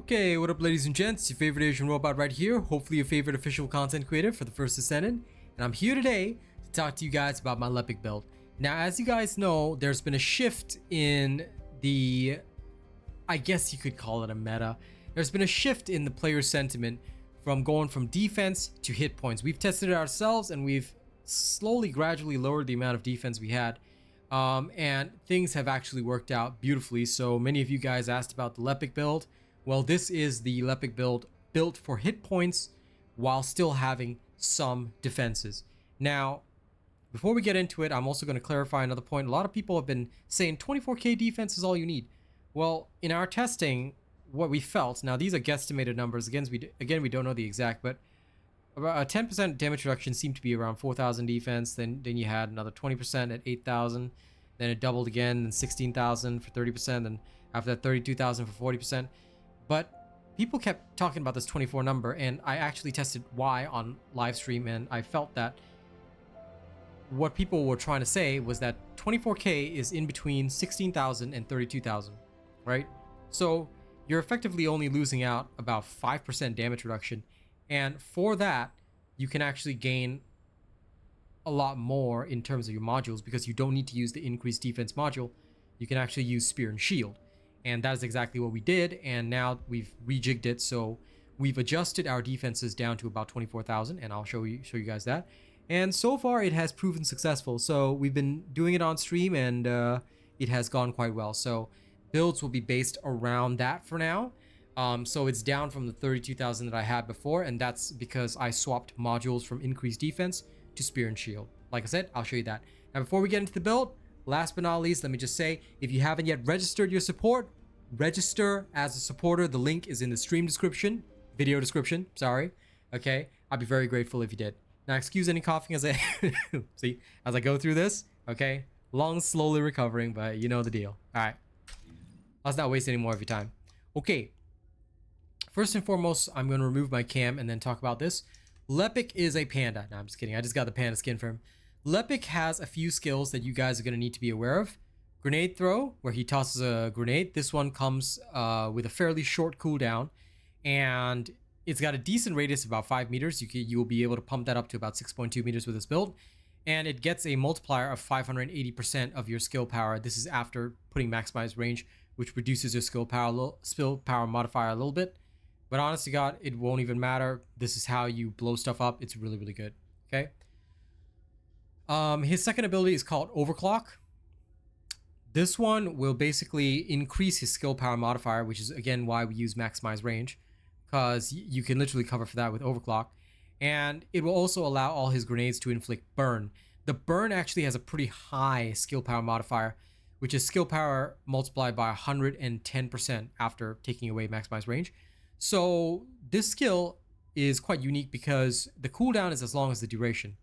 Okay, what up ladies and gents, your favorite Asian robot right here, hopefully your favorite official content creator for the First Ascendant, and I'm here today to talk to you guys about my Lepic build. Now, as you guys know, there's been a shift in the, I guess you could call it a meta. There's been a shift in the player sentiment from going from defense to hit points. We've tested it ourselves and we've slowly, gradually lowered the amount of defense we had. And things have actually worked out beautifully. So many of you guys asked about the Lepic build. Well, this is the Lepic build built for hit points while still having some defenses. Now, before we get into it, I'm also going to clarify another point. A lot of people have been saying 24k defense is all you need. Well, in our testing, what we felt, now these are guesstimated numbers, again we don't know the exact, but about a 10% damage reduction seemed to be around 4,000 defense, then you had another 20% at 8,000, then it doubled again, then 16,000 for 30%, and after that 32,000 for 40%. But people kept talking about this 24 number, and I actually tested why on live stream, and I felt that what people were trying to say was that 24k is in between 16,000 and 32,000, right? So you're effectively only losing out about 5% damage reduction, and for that you can actually gain a lot more in terms of your modules because you don't need to use the increased defense module. You can actually use spear and shield, and that is exactly what we did. And now we've rejigged it, so we've adjusted our defenses down to about 24,000, and I'll show you guys that. And so far it has proven successful. So we've been doing it on stream, and it has gone quite well. So builds will be based around that for now. So it's down from the 32,000 that I had before, and that's because I swapped modules from increased defense to spear and shield. Like I said, I'll show you that. Now, before we get into the build, last but not least, let me just say, if you haven't yet registered your support, register as a supporter. The link is in the stream description, video description, sorry. Okay, I'd be very grateful if you did. Now, excuse any coughing as I see as I go through this. Okay, long, slowly recovering, but you know the deal. All right, let's not waste any more of your time. Okay, first and foremost, I'm going to remove my cam and then talk about this. Lepic is a panda. No, I'm just kidding. I just got the panda skin for him. Lepic has a few skills that you guys are going to need to be aware of. Grenade throw, where he tosses a grenade. This one comes with a fairly short cooldown, and it's got a decent radius of about 5 meters. You will be able to pump that up to about 6.2 meters with this build, and it gets a multiplier of 580% of your skill power. This is after putting maximized range, which reduces your skill power modifier a little bit. But honest to God, it won't even matter. This is how you blow stuff up. It's really, really good. Okay. His second ability is called Overclock. This one will basically increase his skill power modifier, which is again why we use maximize range, because you can literally cover for that with Overclock. And it will also allow all his grenades to inflict burn. The burn actually has a pretty high skill power modifier, which is skill power multiplied by 110% after taking away maximize range. So this skill is quite unique because the cooldown is as long as the duration.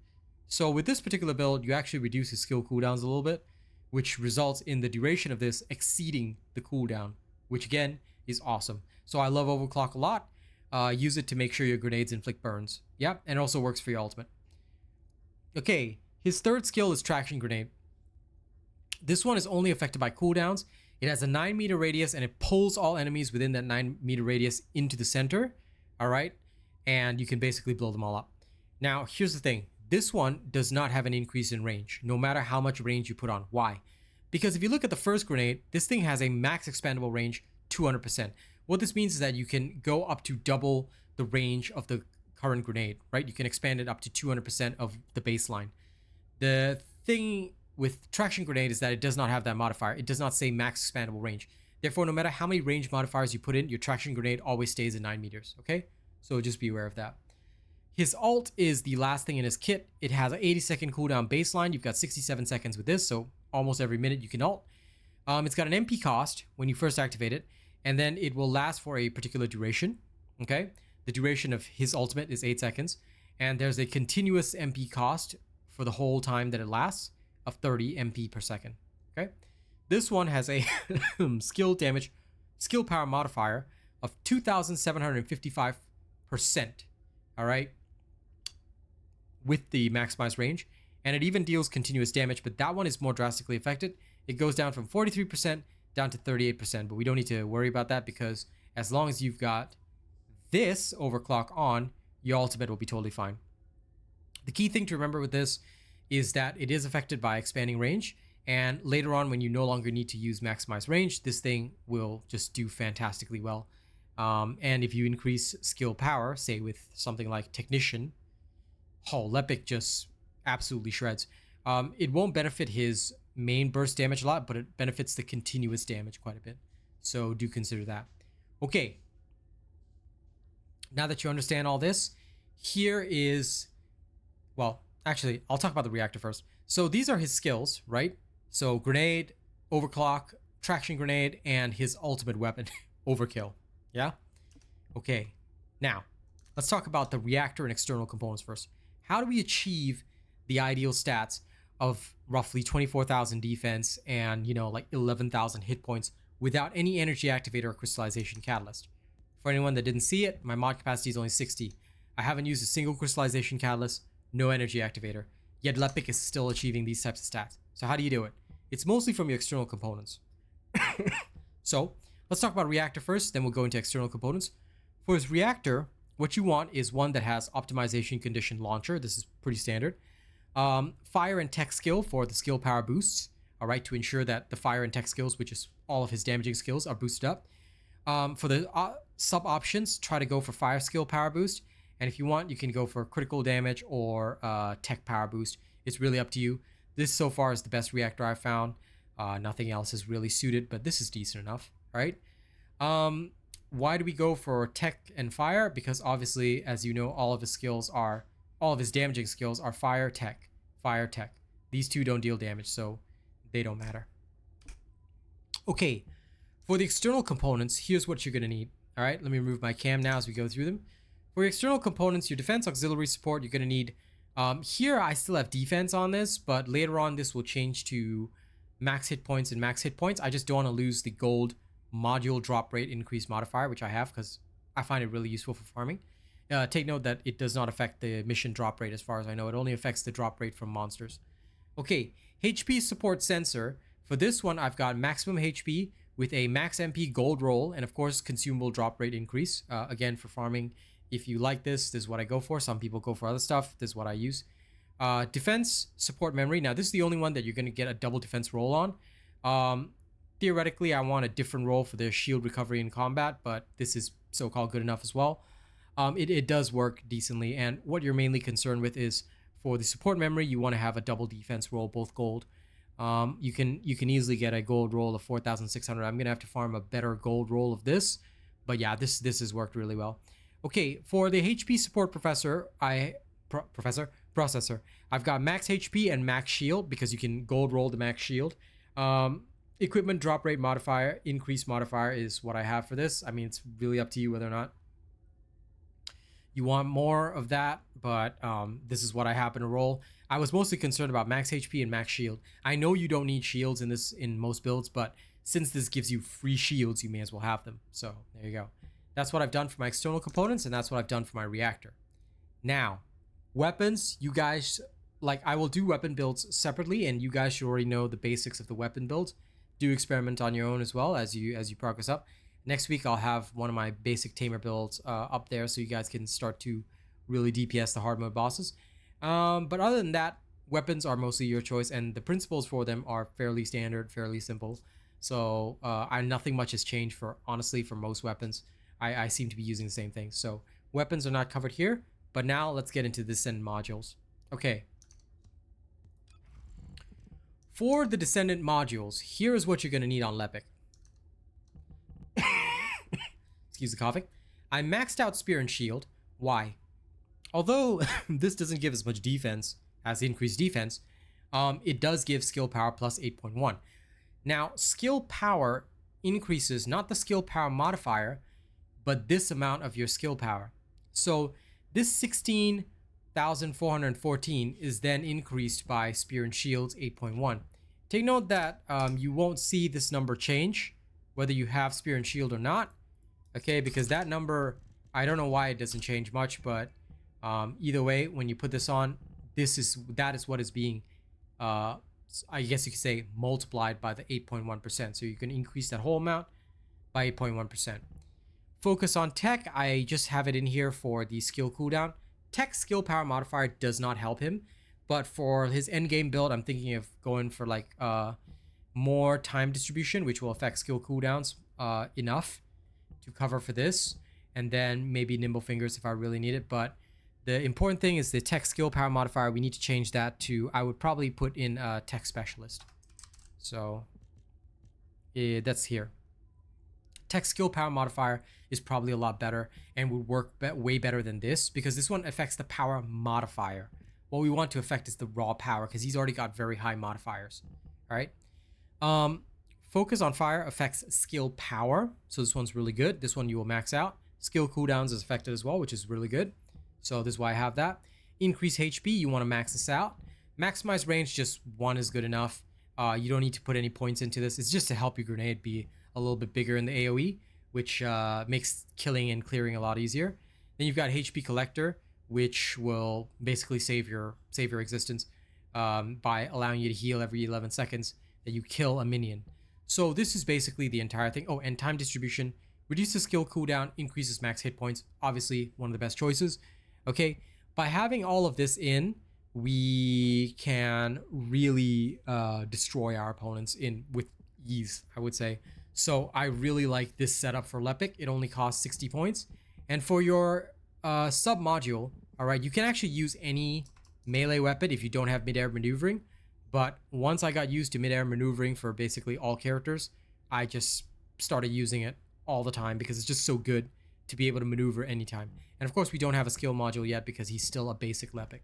So with this particular build, you actually reduce his skill cooldowns a little bit, which results in the duration of this exceeding the cooldown, which again is awesome. So I love Overclock a lot. Use it to make sure your grenades inflict burns. Yeah, and it also works for your ultimate. Okay, his third skill is Traction Grenade. This one is only affected by cooldowns. It has a 9-meter radius, and it pulls all enemies within that 9-meter radius into the center. All right, and you can basically blow them all up. Now, here's the thing. This one does not have an increase in range, no matter how much range you put on. Why? Because if you look at the first grenade, this thing has a max expandable range 200%. What this means is that you can go up to double the range of the current grenade, right? You can expand it up to 200% of the baseline. The thing with Traction Grenade is that it does not have that modifier. It does not say max expandable range. Therefore, no matter how many range modifiers you put in, your Traction Grenade always stays at 9 meters, okay? So just be aware of that. His ult is the last thing in his kit. It has an 80-second cooldown baseline. You've got 67 seconds with this, so almost every minute you can ult. It's got an MP cost when you first activate it, and then it will last for a particular duration, okay? The duration of his ultimate is 8 seconds, and there's a continuous MP cost for the whole time that it lasts of 30 MP per second, okay? This one has a skill power modifier of 2,755%, all right? With the maximized range, and it even deals continuous damage, but that one is more drastically affected. It goes down from 43% down to 38%, but we don't need to worry about that because As long as you've got this overclock on, your ultimate will be totally fine. The key thing to remember with this is that it is affected by expanding range, and later on when you no longer need to use maximize range, this thing will just do fantastically well. And if you increase skill power, say with something like Technician, Lepic just absolutely shreds. It won't benefit his main burst damage a lot, but it benefits the continuous damage quite a bit. So do consider that. Okay. Now that you understand all this, here is, well, actually, I'll talk about the reactor first. So these are his skills, right? So grenade, overclock, traction grenade, and his ultimate weapon, overkill. Yeah? Okay. Now, let's talk about the reactor and external components first. How do we achieve the ideal stats of roughly 24,000 defense and, you know, like 11,000 hit points without any energy activator or crystallization catalyst? For anyone that didn't see it, my mod capacity is only 60. I haven't used a single crystallization catalyst, no energy activator, yet Lepic is still achieving these types of stats. So how do you do it? It's mostly from your external components. So let's talk about reactor first, then we'll go into external components. For his reactor, what you want is one that has optimization condition launcher. This is pretty standard. Fire and tech skill for the skill power boosts, all right, to ensure that the fire and tech skills, which is all of his damaging skills, are boosted up. For the sub options, try to go for fire skill power boost. And if you want, you can go for critical damage or tech power boost. It's really up to you. This so far is the best reactor I've found. Nothing else is really suited, but this is decent enough, right? Why do we go for tech and fire? Because obviously, as you know, all of his damaging skills are fire, tech, fire, tech. These two don't deal damage, so they don't matter. Okay, for the external components, here's what you're gonna need. All right, let me remove my cam now as we go through them. For your external components, your defense auxiliary support, you're gonna need, here I still have defense on this, but later on this will change to max hit points and max hit points. I just don't want to lose the gold module drop rate increase modifier, which I have because I find it really useful for farming. Take note that it does not affect the mission drop rate as far as I know. It only affects the drop rate from monsters. Okay, HP support sensor. For this one, I've got maximum HP with a max MP gold roll and of course consumable drop rate increase. Again, for farming, if you like this is what I go for. Some people go for other stuff. This is what I use. Defense support memory. Now this is the only one that you're going to get a double defense roll on. Theoretically, I want a different roll for the shield recovery in combat, but this is so-called good enough as well. It does work decently, and what you're mainly concerned with is for the support memory, you want to have a double defense roll, both gold. You can easily get a gold roll of 4,600. I'm gonna have to farm a better gold roll of this, but yeah, this has worked really well. Okay, for the HP support processor, I've got max HP and max shield because you can gold roll the max shield. Equipment drop rate modifier, increase modifier is what I have for this. I mean, it's really up to you whether or not you want more of that, but this is what I happen to roll. I was mostly concerned about max HP and max shield. I know you don't need shields in most builds, but since this gives you free shields, you may as well have them. So there you go. That's what I've done for my external components, and that's what I've done for my reactor. Now, weapons, you guys, like, I will do weapon builds separately, and you guys should already know the basics of the weapon builds. Do experiment on your own as well as you progress up. Next week I'll have one of my basic tamer builds up there so you guys can start to really DPS the hard mode bosses. But other than that, weapons are mostly your choice, and the principles for them are fairly standard, fairly simple. So nothing much has changed honestly for most weapons. I seem to be using the same thing. So weapons are not covered here, but now let's get into the Descendant modules. Okay. For the Descendant modules, here is what you're going to need on Lepic. Excuse the coughing. I maxed out Spear and Shield. Why? Although this doesn't give as much defense as increased defense, it does give skill power plus 8.1. Now, skill power increases not the skill power modifier, but this amount of your skill power. So this 16,414 is then increased by Spear and Shield's 8.1. Take note that you won't see this number change whether you have Spear and Shield or not. Okay, because that number, I don't know why it doesn't change much, but either way, when you put this on, that is what is being, I guess you could say, multiplied by the 8.1%. So you can increase that whole amount by 8.1%. Focus on tech, I just have it in here for the skill cooldown. Tech skill power modifier does not help him, but for his endgame build, I'm thinking of going for like more time distribution, which will affect skill cooldowns enough to cover for this, and then maybe nimble fingers if I really need it. But the important thing is the tech skill power modifier. We need to change that to, I would probably put in tech specialist. So that's here. Tech skill power modifier is probably a lot better and would work way better than this, because this one affects the power modifier. What we want to affect is the raw power, because he's already got very high modifiers. All right. Focus on fire affects skill power, so this one's really good. This one you will max out. Skill cooldowns is affected as well, which is really good. So this is why I have that. Increase HP, you want to max this out. Maximize range, just one is good enough. You don't need to put any points into this. It's just to help your grenade be a little bit bigger in the AoE, which makes killing and clearing a lot easier. Then you've got HP collector, which will basically save your existence by allowing you to heal every 11 seconds that you kill a minion. So this is basically the entire thing. Oh, and time distribution reduces skill cooldown, increases max hit points. Obviously one of the best choices. Okay, by having all of this in, we can really destroy our opponents with ease, I would say. So I really like this setup for Lepic. It only costs 60 points. And for your sub module, all right, you can actually use any melee weapon if you don't have mid-air maneuvering. But once I got used to mid-air maneuvering for basically all characters, I just started using it all the time because it's just so good to be able to maneuver anytime. And of course, we don't have a skill module yet because he's still a basic Lepic.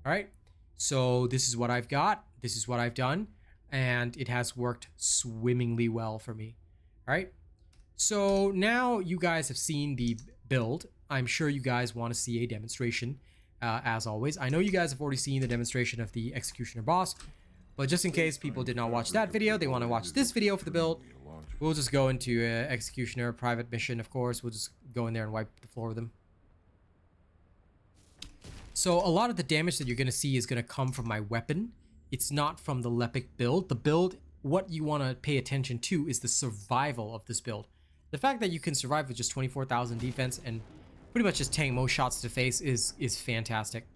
All right, so this is what I've got. This is what I've done. And it has worked swimmingly well for me. All right, so now you guys have seen the build. I'm sure you guys want to see a demonstration, as always. I know you guys have already seen the demonstration of the Executioner boss, but just in case people did not watch that video, they want to watch this video for the build. We'll just go into Executioner private mission, of course. We'll just go in there and wipe the floor with them. So a lot of the damage that you're going to see is going to come from my weapon. It's not from the Lepic build. The build, what you want to pay attention to is the survival of this build. The fact that you can survive with just 24,000 defense and pretty much just tank most shots to the face is fantastic.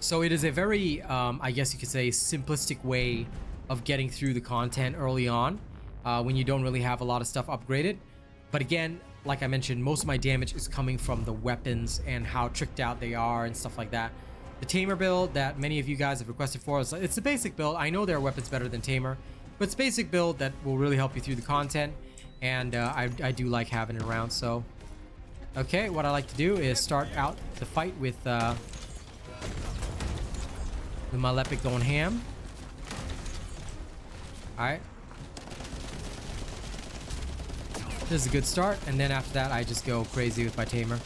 So it is a very, I guess you could say, simplistic way of getting through the content early on when you don't really have a lot of stuff upgraded. But again, like I mentioned, most of my damage is coming from the weapons and how tricked out they are and stuff like that. The Tamer build that many of you guys have requested for, it's a basic build. I know there are weapons better than Tamer, but it's a basic build that will really help you through the content. And I do like having it around. So, okay, what I like to do is start out the fight with my Lepic going ham. Alright. This is a good start, and then after that I just go crazy with my Tamer.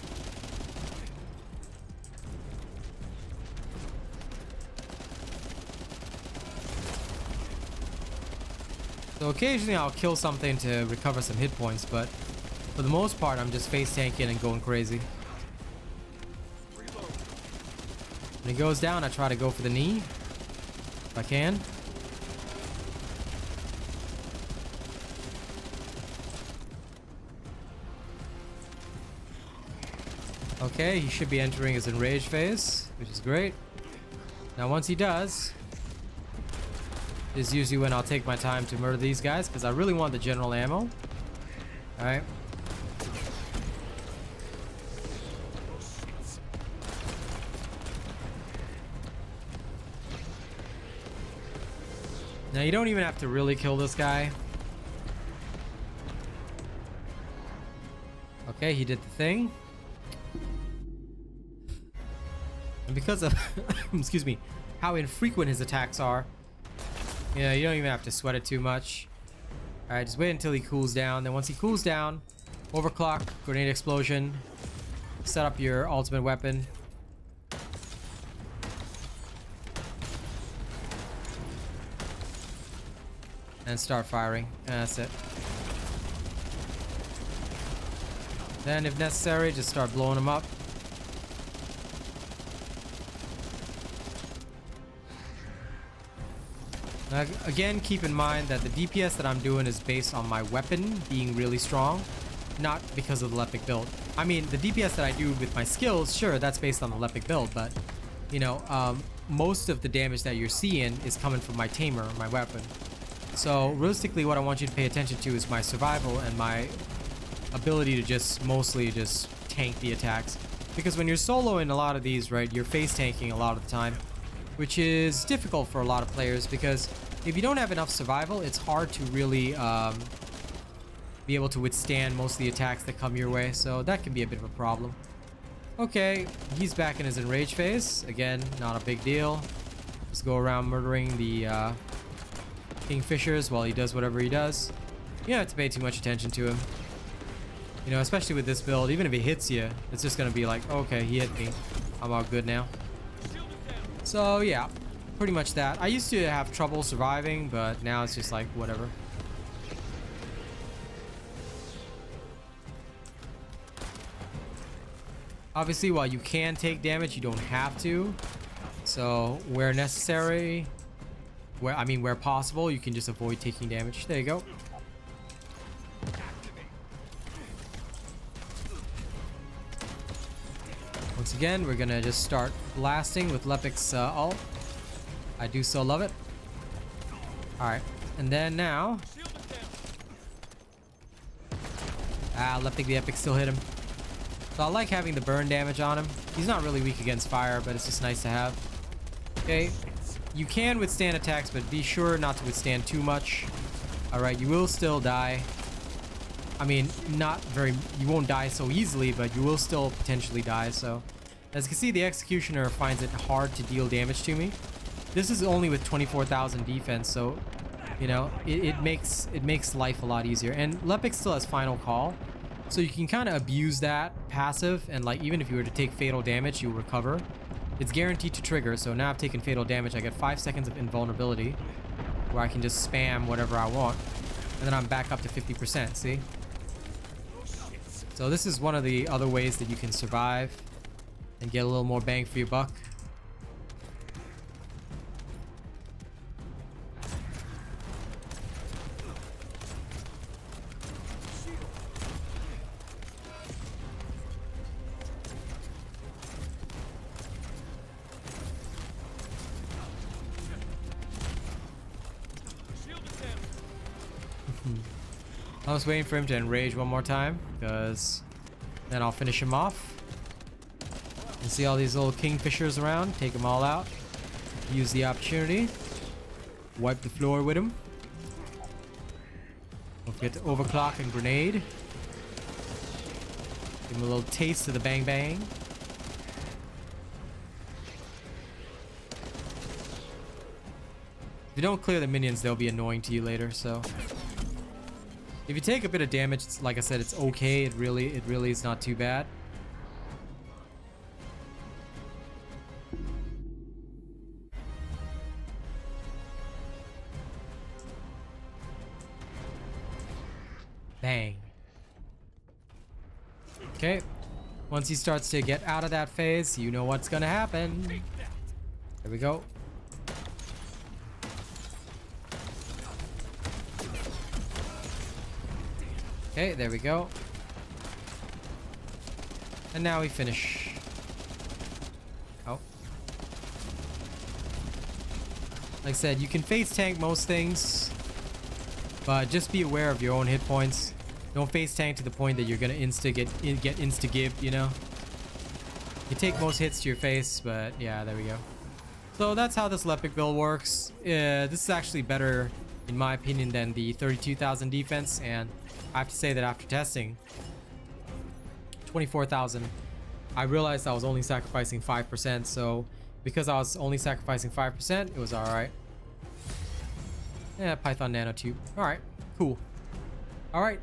So occasionally I'll kill something to recover some hit points, but for the most part I'm just face tanking and going crazy. When he goes down, I try to go for the knee if I can. Okay, he should be entering his enraged phase, which is great. Now once he does, is usually when I'll take my time to murder these guys, because I really want the general ammo. Alright. Now you don't even have to really kill this guy. Okay, he did the thing. And because of, excuse me, how infrequent his attacks are, you know, you don't even have to sweat it too much. Alright, just wait until he cools down. Then once he cools down, overclock, grenade explosion, set up your ultimate weapon. And start firing. And that's it. Then if necessary, just start blowing them up. Again, keep in mind that the DPS that I'm doing is based on my weapon being really strong, not because of the Lepic build. I mean, the DPS that I do with my skills, sure, that's based on the Lepic build, but, you know, most of the damage that you're seeing is coming from my Tamer, my weapon. So, realistically, what I want you to pay attention to is my survival and my ability to just mostly just tank the attacks. Because when you're soloing a lot of these, right, you're face tanking a lot of the time, which is difficult for a lot of players because if you don't have enough survival, it's hard to really be able to withstand most of the attacks that come your way. So that can be a bit of a problem. Okay, he's back in his enrage phase. Again, not a big deal. Just go around murdering the Kingfishers while he does whatever he does. You don't have to pay too much attention to him. You know, especially with this build, even if he hits you, it's just gonna be like, okay, he hit me. I'm all good now. So yeah, pretty much that. I used to have trouble surviving, but now it's just like whatever. Obviously, while you can take damage, you don't have to. So where necessary, where possible, you can just avoid taking damage. There you go. Once again, we're gonna just start blasting with Lepic's ult. I do so love it. Alright, and then now... Lepic the Epic still hit him. So I like having the burn damage on him. He's not really weak against fire, but it's just nice to have. Okay, you can withstand attacks, but be sure not to withstand too much. Alright, you will still die. I mean, you won't die so easily, but you will still potentially die, so. As you can see, the Executioner finds it hard to deal damage to me. This is only with 24,000 defense, so, you know, it makes life a lot easier. And Lepic still has Final Call, so you can kind of abuse that passive, and like, even if you were to take fatal damage, you'll recover. It's guaranteed to trigger, so now I've taken fatal damage, I get 5 seconds of invulnerability, where I can just spam whatever I want, and then I'm back up to 50%, see? So this is one of the other ways that you can survive and get a little more bang for your buck. I was waiting for him to enrage one more time, because then I'll finish him off. And see all these little Kingfishers around, take them all out. Use the opportunity. Wipe the floor with him. Don't forget to overclock and grenade. Give him a little taste of the bang bang. If you don't clear the minions, they'll be annoying to you later, so... If you take a bit of damage, like I said, it's okay. It really is not too bad. Bang. Okay. Once he starts to get out of that phase, you know what's gonna happen. There we go. Okay, there we go. And now we finish. Oh. Like I said, you can face tank most things, but just be aware of your own hit points. Don't face tank to the point that you're gonna get insta-gibbed, you know? You take most hits to your face, but yeah, there we go. So that's how this Lepic build works. This is actually better, in my opinion, than the 32,000 defense, and I have to say that after testing 24,000, I realized I was only sacrificing 5%, so because I was only sacrificing 5%, it was alright. Yeah, Python nanotube. Alright, cool. Alright,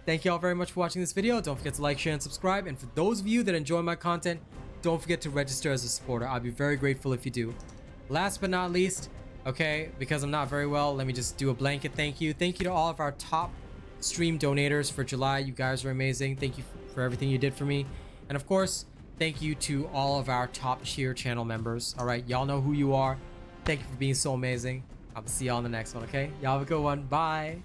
thank you all very much for watching this video. Don't forget to like, share, and subscribe. And for those of you that enjoy my content, don't forget to register as a supporter. I'd be very grateful if you do. Last but not least, okay, because I'm not very well, let me just do a blanket thank you. Thank you to all of our top stream donators for July. You guys are amazing. Thank you for everything you did for me. And of course, thank you to all of our top tier channel members. All right, y'all know who you are. Thank you for being so amazing. I'll see y'all on the next one, okay? Y'all have a good one. Bye.